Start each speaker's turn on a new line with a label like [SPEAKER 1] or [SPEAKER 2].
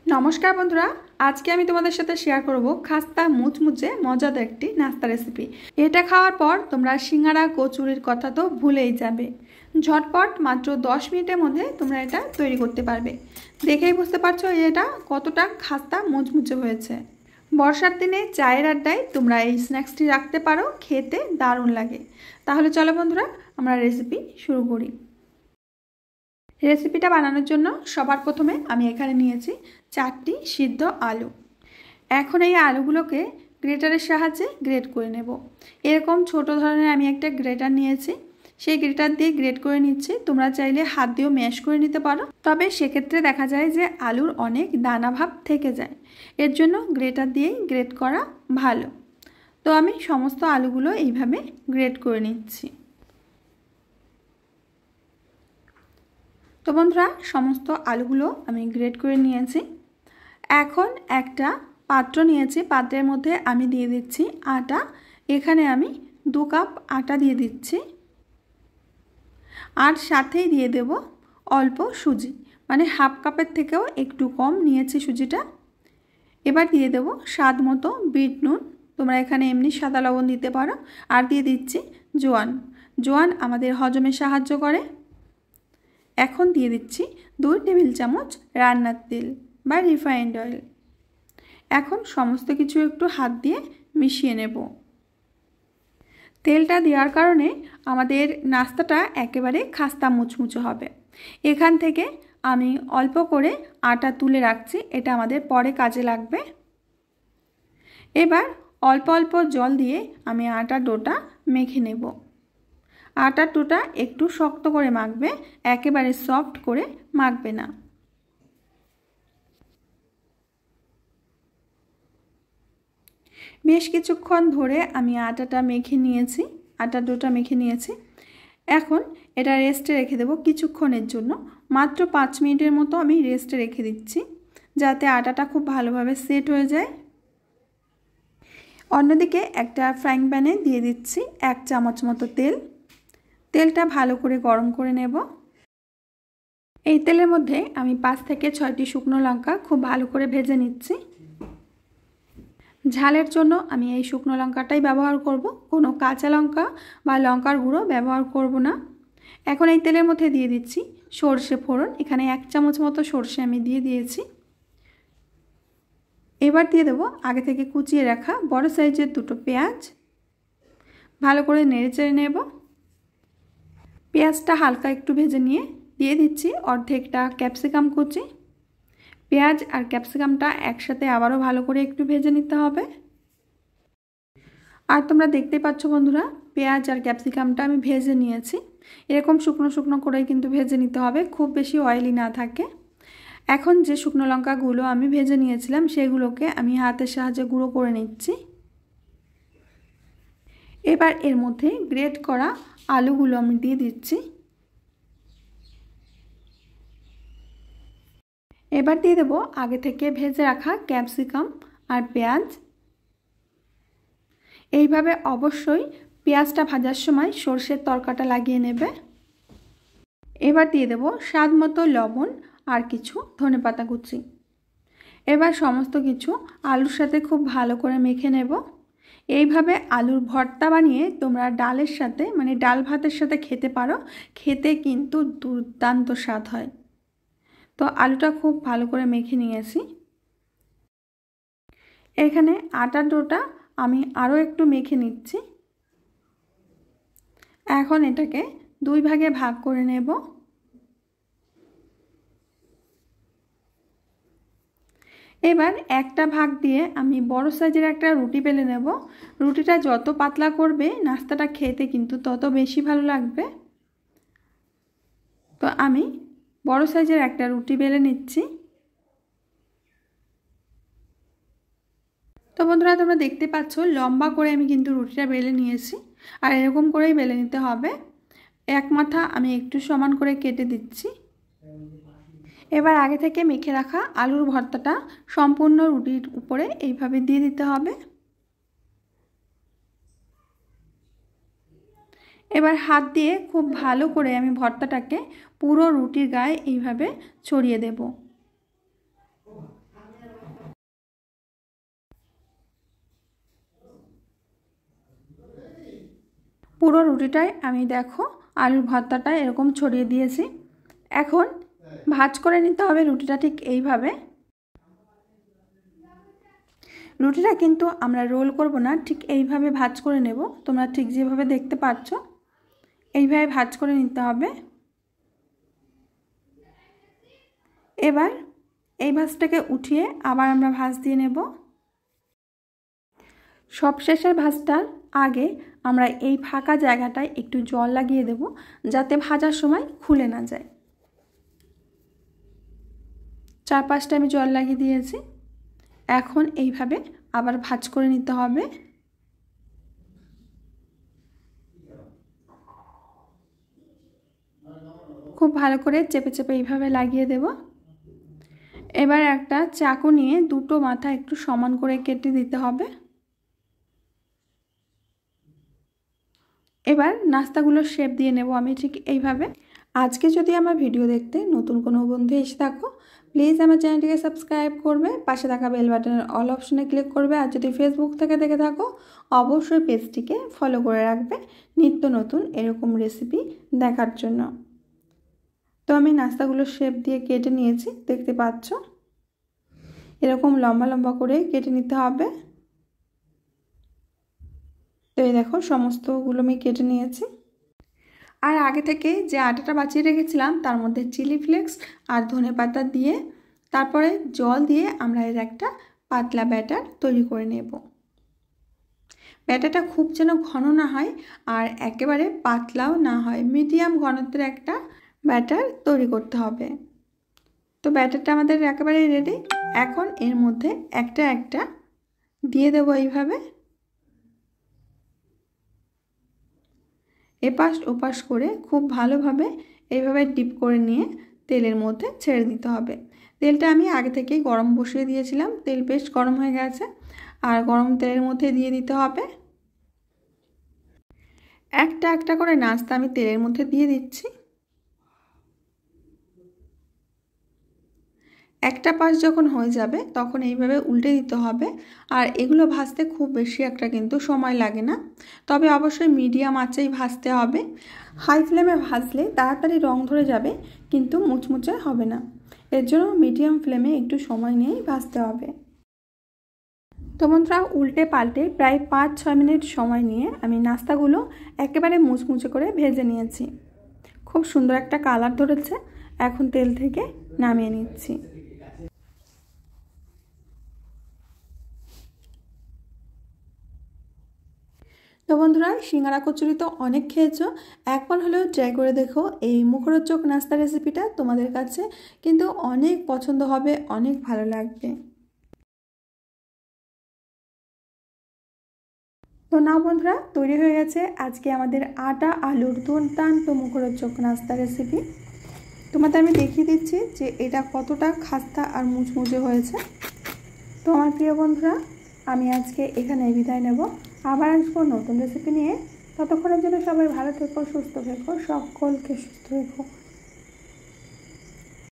[SPEAKER 1] नमस्कार बंधुरा आज के तुम्हारे साथे शेयर करब खास्ता मुचमुचे मजादार एक नास्ता रेसिपि। एटा खाওয়ার पर তোমরা সিঙ্গারা কচুরির কথা তো ভুলেই যাবে। झटपट मात्र 10 मिनिटेर मধ্যে তোমরা এটা তৈরি করতে পারবে। দেখেই বুঝতে পারছো এটা কতটা খাস্তা মুচমুচে হয়েছে। বর্ষার দিনে চায়ের আড্ডায় তোমরা এই স্ন্যাক্সটি রাখতে পারো, খেতে দারুণ লাগে। তাহলে চলো বন্ধুরা আমরা রেসিপি শুরু করি। रेसिपिटा बानानोर जोन्नो सबार प्रथमे आमी एखाने नियेछि 4टी सिद्ध आलू। एखन एई आलूगुलोके ग्रेटारेर साहाज्ये ग्रेट करे नेब। एरकम छोटो धरनेर आमी एकटा ग्रेटार नियेछि, सेई ग्रेटार दिये ग्रेट करे निচ্ছি। तोमरा चाइले हाथ दिয়েও मैश करे निते पारो, तबे सेक्षेत्रे देखा जाय जे आलूर अनेक दाना भाव थेके जाय। एर जोन्नो ग्रेटार दिয়েই ग्रेट करा भालो। तो आमी समस्त आलूगुलो एइभाবে ग्रेट करे निচ্ছি। तो बंधुरा समस्त आलूगुलो आमी ग्रेट करे निয়েছি। এখন একটা পাত্র নিয়েছি, পাত্রের মধ্যে আমি দিয়ে দিচ্ছি আটা। এখানে আমি 2 কাপ আটা দিয়ে দিচ্ছি আর সাথেই দিয়ে দেব অল্প সুজি, মানে হাফ কাপের থেকেও একটু কম নিয়েছি সুজিটা। এবার দিয়ে দেব স্বাদ মতো বিট নুন, তোমরা এখানে এমনি সাদা লবণ দিতে পারো। আর দিয়ে দিচ্ছি জোয়ান। জোয়ান আমাদের হজমে সাহায্য করে। এখন দিয়ে দিচ্ছি 2 টেবিল চামচ রান্নার তেল বা রিফাইন্ড অয়েল। এখন সমস্ত কিছু একটু হাত দিয়ে মিশিয়ে নেব। তেলটা দেওয়ার কারণে আমাদের নাস্তাটা একেবারে খাস্তা মুচমুচে হবে। এখান থেকে আমি অল্প করে আটা তুলে রাখছি, এটা আমাদের পরে কাজে লাগবে। এবার অল্প অল্প জল দিয়ে আমি আটার ডোটা মেখে নেব। आटार डोटा एकटू शक्त करे माखबे, एकेबारे सफ्ट करे माखबे ना। बेश किछुक्षण धरे आमी आटाटा मेखे निয়েছি, आटार डोटा मेखे निয়েছি। এখন এটা রেস্টে রেখে দেব কিছুক্ষণের জন্য, মাত্র 5 মিনিটের মতো আমি রেস্টে রেখে দিচ্ছি যাতে আটাটা খুব ভালোভাবে সেট হয়ে যায়। অন্যদিকে একটা ফ্রাইং প্যানে দিয়ে দিচ্ছি 1 চামচ মতো তেল। তেলটা ভালো করে গরম করে নেব। এই তেলের মধ্যে আমি 5 থেকে 6টি শুকনো লঙ্কা খুব ভালো করে ভেজে নিচ্ছি। ঝালের জন্য আমি এই শুকনো লঙ্কাটাই ব্যবহার করব, কোনো কাঁচা লঙ্কা বা লঙ্কার গুঁড়ো ব্যবহার করব না। এখন এই তেলের মধ্যে দিয়ে দিচ্ছি সরষে ফোড়ন। এখানে 1 চামচ মতো সরষে আমি দিয়ে দিয়েছি। এবার দিয়ে দেব আগে থেকে কুচিয়ে রাখা বড় সাইজের 2টো পেঁয়াজ। ভালো করে নেড়েচেড়ে নেব। পেঁয়াজটা হালকা একটু ভেজে নিয়ে দিয়ে দিচ্ছি অর্ধেকটা ক্যাপসিকাম কুচি। পেঁয়াজ আর ক্যাপসিকামটা একসাথে আবারও ভালো করে একটু ভেজে নিতে হবে। আর তোমরা দেখতে পাচ্ছ বন্ধুরা, পেঁয়াজ আর ক্যাপসিকামটা আমি ভেজে নিয়েছি। এরকম শুকনো শুকনো করেই কিন্তু ভেজে নিতে হবে, খুব বেশি অয়েলি না থাকে। এখন যে শুকনো লঙ্কাগুলো আমি ভেজে নিয়েছিলাম সেগুলোকে আমি হাতের সাহায্যে গুঁড়ো করে নিচ্ছি। এবার এর মধ্যে গ্রেট করা আলুগুলো আমি দিয়ে দিচ্ছি। এবার দিয়ে দেব আগে থেকে ভেজে রাখা ক্যাপসিকাম আর পেঁয়াজ। এইভাবে অবশ্যই পেঁয়াজটা ভাজার সময় সরষের তরকাটা লাগিয়ে নেবে। এবার দিয়ে দেব স্বাদ মতো লবণ আর কিছু ধনেপাতা কুচি। এবার সমস্ত কিছু আলুর সাথে খুব ভালো করে মেখে নেব। এইভাবে আলুর ভর্তা বানিয়ে তোমরা ডালের সাথে, মানে ডাল ভাতের সাথে খেতে পারো, খেতে কিন্তু দুর্দান্ত স্বাদ হয়। তো আলুটা খুব ভালো করে মেখে নিয়েছি। এখানে আটার ডোটা আমি আরও একটু মেখে নিচ্ছি। এখন এটাকে 2 ভাগে ভাগ করে নেব। এবার একটা ভাগ দিয়ে আমি বড় সাইজের একটা রুটি বেলে নেব। রুটিটা যত পাতলা করবে নাস্তাটা খেতে কিন্তু তত বেশি ভালো লাগবে। তো আমি বড় সাইজের একটা রুটি বেলে নিচ্ছি। তো বন্ধুরা তোমরা দেখতে পাচ্ছ লম্বা করে আমি কিন্তু রুটিটা বেলে নিয়েছি, আর এরকম করেই বেলে নিতে হবে। এক মাথা আমি একটু সমান করে কেটে দিচ্ছি। এবার আগে থেকে মেখে রাখা আলুর ভর্তাটা সম্পূর্ণ রুটির উপরে এইভাবে দিয়ে দিতে হবে। এবার হাত দিয়ে খুব ভালো করে আমি ভর্তাটাকে পুরো রুটির গায়ে এইভাবে ছড়িয়ে দেব। পুরো রুটিটাই আমি দেখো আলুর ভর্তাটা এরকম ছড়িয়ে দিয়েছি। এখন ভাঁজ করে নিতে হবে রুটিটা ঠিক এইভাবে। রুটিটা কিন্তু আমরা রোল করব না, ঠিক এইভাবে ভাঁজ করে নেব। তোমরা ঠিক যেভাবে দেখতে পাচ্ছ এইভাবে ভাঁজ করে নিতে হবে। এবার এই ভাঁজটাকে উঠিয়ে আবার আমরা ভাঁজ দিয়ে নেব। সবশেষের ভাঁজটার আগে আমরা এই ফাঁকা জায়গাটায় একটু জল লাগিয়ে দেব, যাতে ভাজার সময় খুলে না যায়। 4-5টা আমি জল লাগিয়ে দিয়েছি। এখন এইভাবে আবার ভাঁজ করে নিতে হবে। খুব ভালো করে চেপে চেপে এইভাবে লাগিয়ে দেব। এবার একটা চাকু নিয়ে দুটো মাথা একটু সমান করে কেটে দিতে হবে। এবার নাস্তাগুলোর শেপ দিয়ে নেব আমি ঠিক এইভাবে। আজকে যদি আমার ভিডিও দেখতে নতুন কোনো বন্ধু এসে থাকো, প্লিজ আমার চ্যানেলটিকে সাবস্ক্রাইব করবে, পাশে থাকা বেল বাটনের অল অপশনে ক্লিক করবে। আর যদি ফেসবুক থেকে দেখে থাকো অবশ্যই পেজটিকে ফলো করে রাখবে নিত্য নতুন এরকম রেসিপি দেখার জন্য। তো আমি নাস্তাগুলোর শেপ দিয়ে কেটে নিয়েছি, দেখতে পাচ্ছ এরকম লম্বা লম্বা করে কেটে নিতে হবে। তো এই দেখো সমস্তগুলো আমি কেটে নিয়েছি। আর আগে থেকে যে আটাটা বাঁচিয়ে রেখেছিলাম তার মধ্যে চিলি ফ্লেক্স আর ধনেপাতা দিয়ে তারপরে জল দিয়ে আমরা এর একটা পাতলা ব্যাটার তৈরি করে নেব। ব্যাটারটা খুব যেন ঘন না হয় আর একেবারে পাতলাও না হয়, মিডিয়াম ঘনত্বের একটা ব্যাটার তৈরি করতে হবে। তো ব্যাটারটা আমাদের একেবারে রেডি। এখন এর মধ্যে একটা একটা দিয়ে দেব এইভাবে। এপাশ ওপাশ করে খুব ভালোভাবে এইভাবে ডিপ করে নিয়ে তেলের মধ্যে ছেড়ে দিতে হবে। তেলটা আমি আগে থেকেই গরম বসিয়ে দিয়েছিলাম, তেল বেশ গরম হয়ে গেছে। আর গরম তেলের মধ্যে দিয়ে দিতে হবে। একটা একটা করে নাস্তা আমি তেলের মধ্যে দিয়ে দিচ্ছি। একটা পাশ যখন হয়ে যাবে তখন এইভাবে উল্টে দিতে হবে। আর এগুলো ভাজতে খুব বেশি একটা কিন্তু সময় লাগে না, তবে অবশ্যই মিডিয়াম আঁচেই ভাজতে হবে। হাই ফ্লেমে ভাজলে তাড়াতাড়ি রং ধরে যাবে কিন্তু মুচমুচে হবে না, এর জন্য মিডিয়াম ফ্লেমে একটু সময় নিয়েই ভাজতে হবে। তো বন্ধুরা উল্টে পাল্টে প্রায় 5-6 মিনিট সময় নিয়ে আমি নাস্তাগুলো একেবারে মুচমুচে করে ভেজে নিয়েছি। খুব সুন্দর একটা কালার ধরেছে। এখন তেল থেকে নামিয়ে নিচ্ছি। তো বন্ধুরা সিঙ্গারা কচুরি তো অনেক খেয়েছো, একবার হলেও ট্রাই করে দেখো এই মুখরোচক নাস্তা রেসিপিটা। তোমাদের কাছে কিন্তু অনেক পছন্দ হবে, অনেক ভালো লাগবে। তো না বন্ধুরা তৈরি হয়ে গেছে আজকে আমাদের আটা আলুর দুর্দান্ত মুখরোচক নাস্তা রেসিপি। তোমাদের আমি দেখিয়ে দিচ্ছি যে এটা কতটা খাস্তা আর মুচমুচে হয়েছে। তো আমার প্রিয় বন্ধুরা আমি আজকে এখানে বিদায় নেব, আবার আসবো নতুন রেসিপি নিয়ে। ততক্ষণের জন্য সবাই ভালো থেকো, সুস্থ থেকো, সকলকে সুস্থ রেখো।